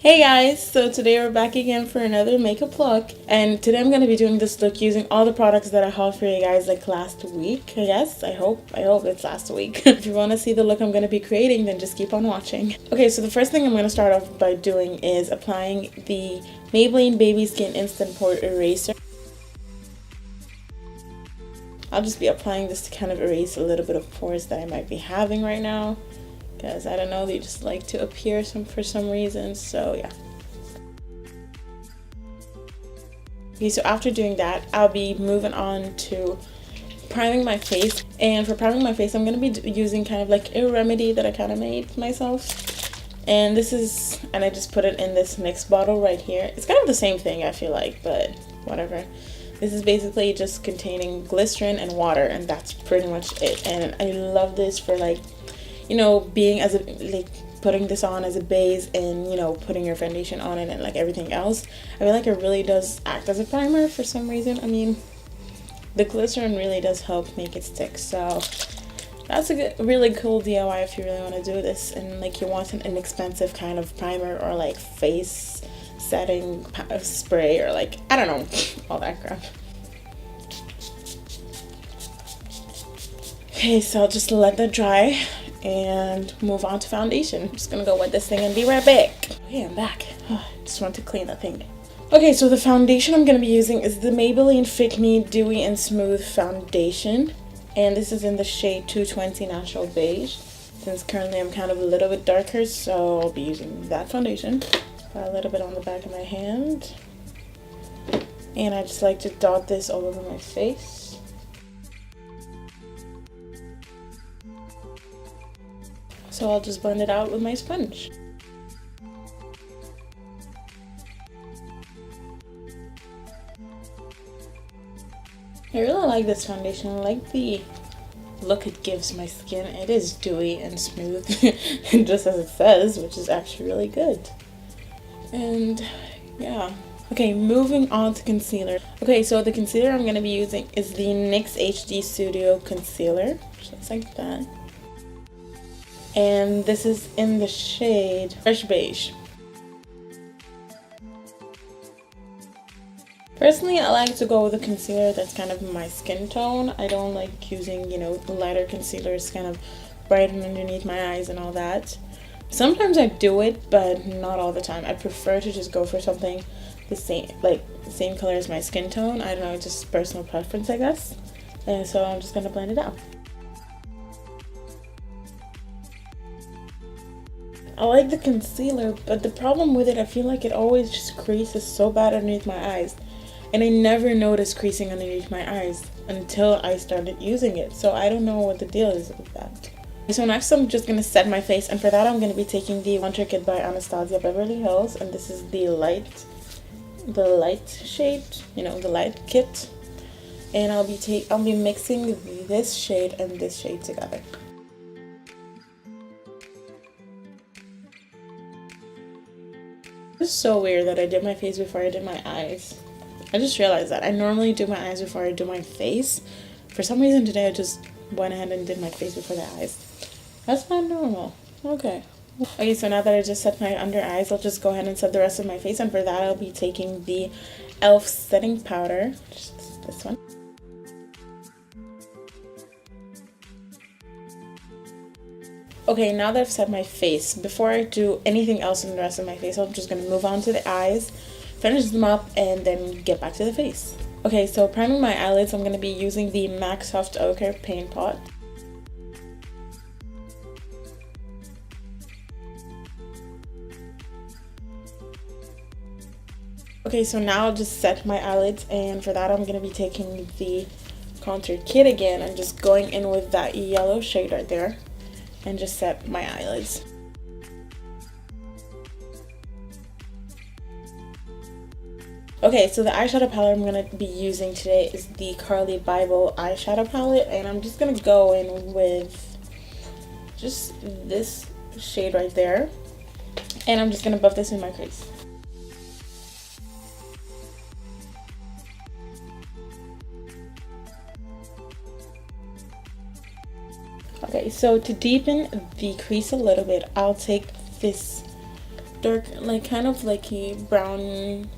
Hey guys, so today we're back again for another makeup look, and today I'm going to be doing this look using all the products that I hauled for you guys like last week. Yes, I hope it's last week. If you want to see the look I'm going to be creating, then just keep on watching. Okay, so the first thing I'm going to start off by doing is applying the Maybelline Baby Skin Instant Pore Eraser. I'll just be applying this to kind of erase a little bit of pores that I might be having right now. Because I don't know, they just like to appear for some reason, so yeah. Okay, so after doing that, I'll be moving on to priming my face. And for priming my face, I'm going to be using kind of like a remedy that I kind of made myself. And this is, and I just put it in this NYX bottle right here. It's kind of the same thing, I feel like, but whatever. This is basically just containing glycerin and water, and that's pretty much it. And I love this for like, you know, being as a, like, putting this on as a base and, you know, putting your foundation on it and like everything else. I feel like it really does act as a primer for some reason. I mean, the glycerin really does help make it stick. So that's a good, really cool DIY if you really want to do this and like you want an inexpensive kind of primer or like face setting spray or like, I don't know, all that crap. Okay, so I'll just let that dry and move on to foundation. I'm just gonna go wet this thing and be right back. Okay, I'm back. Just want to clean that thing. Okay, so the foundation I'm gonna be using is the Maybelline Fit Me Dewy and Smooth Foundation. And this is in the shade 220 Natural Beige. Since currently I'm kind of a little bit darker, so I'll be using that foundation. Got a little bit on the back of my hand. And I just like to dot this all over my face. So I'll just blend it out with my sponge. I really like this foundation. I like the look it gives my skin. It is dewy and smooth, just as it says, which is actually really good. And yeah. Okay, moving on to concealer. Okay, so the concealer I'm going to be using is the NYX HD Studio Concealer, which looks like that. And this is in the shade Fresh Beige. Personally, I like to go with a concealer that's kind of my skin tone. I don't like using, you know, lighter concealers kind of brighten underneath my eyes and all that. Sometimes I do it, but not all the time. I prefer to just go for something the same color as my skin tone. I don't know, it's just personal preference, I guess. And so I'm just gonna blend it out. I like the concealer, but the problem with it, I feel like it always just creases so bad underneath my eyes. And I never noticed creasing underneath my eyes until I started using it. So I don't know what the deal is with that. So next I'm just going to set my face. And for that I'm going to be taking the Wonder Kit by Anastasia Beverly Hills. And this is the light shade, you know, the light kit. And I'll be mixing this shade and this shade together. It's so weird that I did my face before I did my eyes. I just realized that. I normally do my eyes before I do my face. For some reason today I just went ahead and did my face before the eyes. That's not normal. Okay. Okay, so now that I just set my under eyes, I'll just go ahead and set the rest of my face. And for that I'll be taking the e.l.f. setting powder. Just this one. Okay, now that I've set my face, before I do anything else in the rest of my face, I'm just going to move on to the eyes, finish them up, and then get back to the face. Okay, so priming my eyelids, I'm going to be using the MAC Soft Ochre Paint Pot. Okay, so now I'll just set my eyelids, and for that I'm going to be taking the contour kit again and just going in with that yellow shade right there. And just set my eyelids. Okay, so the eyeshadow palette I'm going to be using today is the Carly Bible eyeshadow palette. And I'm just going to go in with just this shade right there. And I'm just going to buff this in my crease. Okay, so to deepen the crease a little bit, I'll take this dark, like kind of like a brown.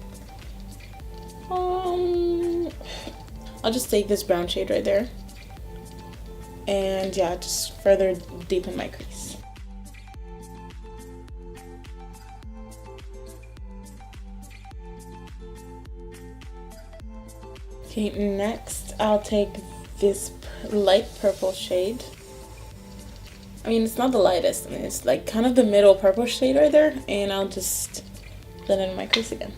I'll just take this brown shade right there, and yeah, just further deepen my crease. Okay, next I'll take this light purple shade. I mean, it's not the lightest, I mean, it's like kind of the middle purple shade right there, and I'll just blend it in my crease again.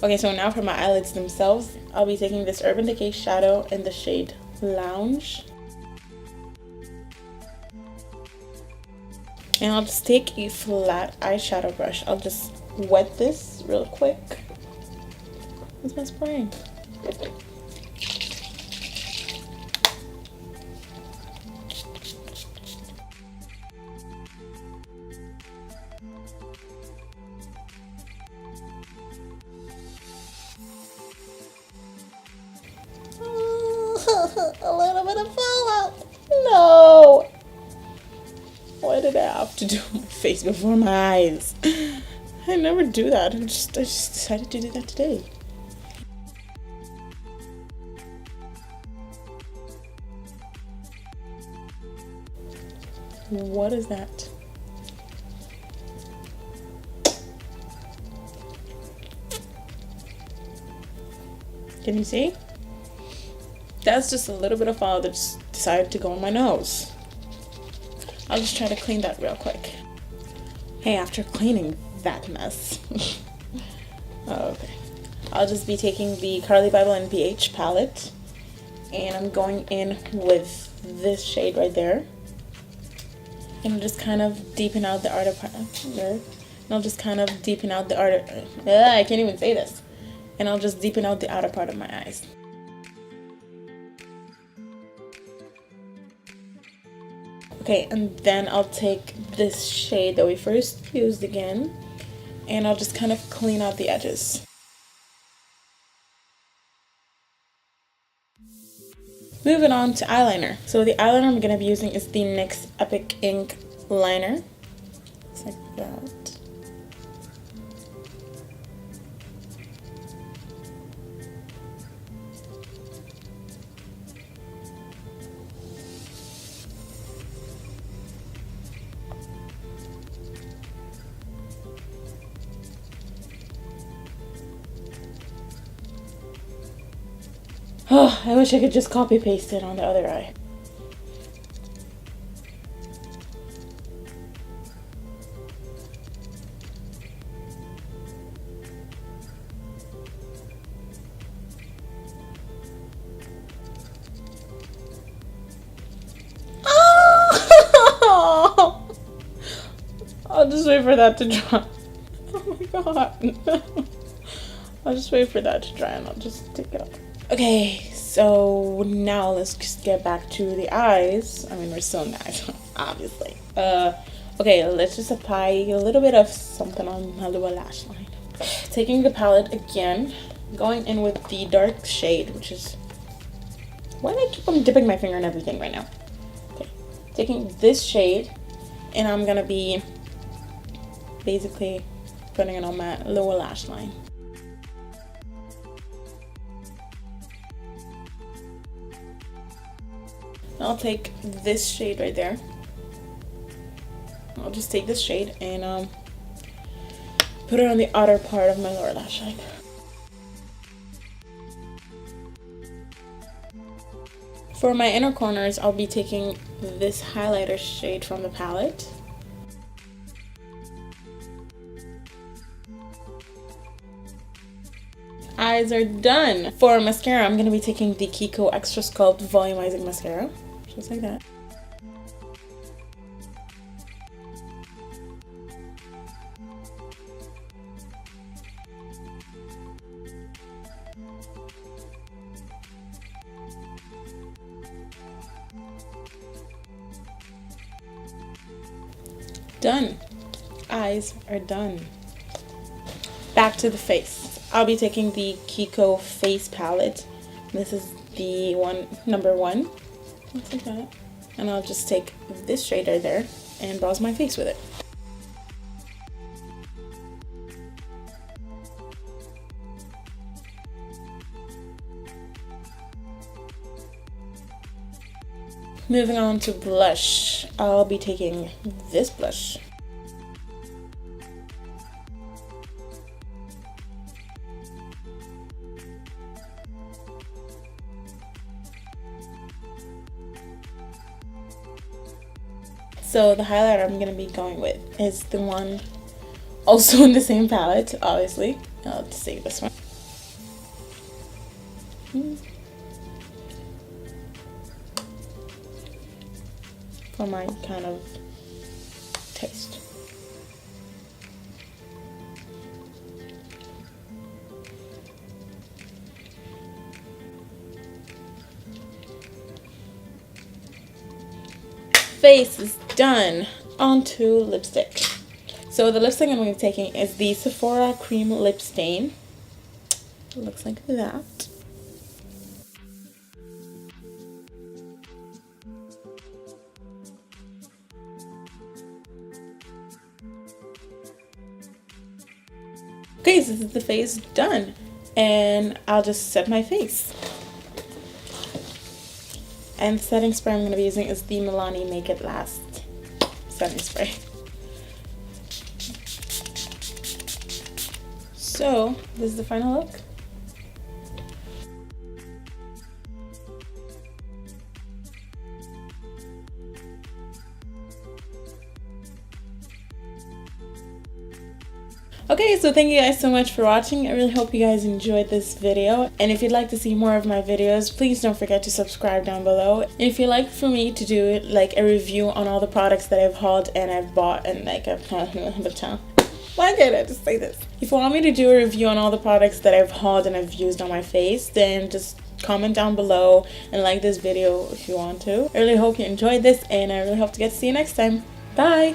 Okay, so now for my eyelids themselves, I'll be taking this Urban Decay shadow in the shade Lounge. And I'll just take a flat eyeshadow brush. I'll just wet this real quick. Where's my spraying? A little bit of fallout. No! Why did I have to do my face before my eyes? I never do that. I just decided to do that today. What is that? Can you see? That's just a little bit of fallout that just decided to go on my nose. I'll just try to clean that real quick. Hey, after cleaning that mess. Okay. I'll just be taking the Carly Bible and BH palette. And I'm going in with this shade right there. And I'll just kind of deepen out the outer part. And I'll just kind of deepen out the outer... I can't even say this. And I'll just deepen out the outer part of my eyes. Okay, and then I'll take this shade that we first used again, and I'll just kind of clean out the edges. Moving on to eyeliner. So the eyeliner I'm going to be using is the NYX Epic Ink Liner. It's like that. Oh, I wish I could just copy paste it on the other eye. Oh! I'll just wait for that to dry. Oh my god. I'll just wait for that to dry and I'll just take it off. Okay, so now let's just get back to the eyes. I mean, we're still in the eyes, obviously. Okay, let's just apply a little bit of something on my lower lash line. Taking the palette again, going in with the dark shade, which is... Why do I keep on dipping my finger in everything right now? Okay, taking this shade, and I'm gonna be basically putting it on my lower lash line. I'll take this shade right there. I'll just take this shade and put it on the outer part of my lower lash line. For my inner corners, I'll be taking this highlighter shade from the palette. Eyes are done. For mascara, I'm going to be taking the Kiko Extra Sculpt Volumizing Mascara. Just like that. Done. Eyes are done. Back to the face. I'll be taking the Kiko Face Palette. This is the number one. Looks like that. And I'll just take this shade right there and bronze my face with it. Moving on to blush, I'll be taking this blush. So the highlighter I'm going to be going with is the one also in the same palette, obviously. I'll just take this one. For my kind of taste. Face is done. On to lipstick. So the lipstick I'm going to be taking is the Sephora Cream Lip Stain. It looks like that. Okay, so this is the face done, and I'll just set my face. And the setting spray I'm going to be using is the Milani Make It Last setting spray. So this is the final look. Okay, so thank you guys so much for watching. I really hope you guys enjoyed this video. And if you'd like to see more of my videos, please don't forget to subscribe down below. And if you'd like for me to do like a review on all the products that I've hauled and I've bought and like why can't I just say this? If you want me to do a review on all the products that I've hauled and I've used on my face, then just comment down below and like this video if you want to. I really hope you enjoyed this, and I really hope to get to see you next time. Bye!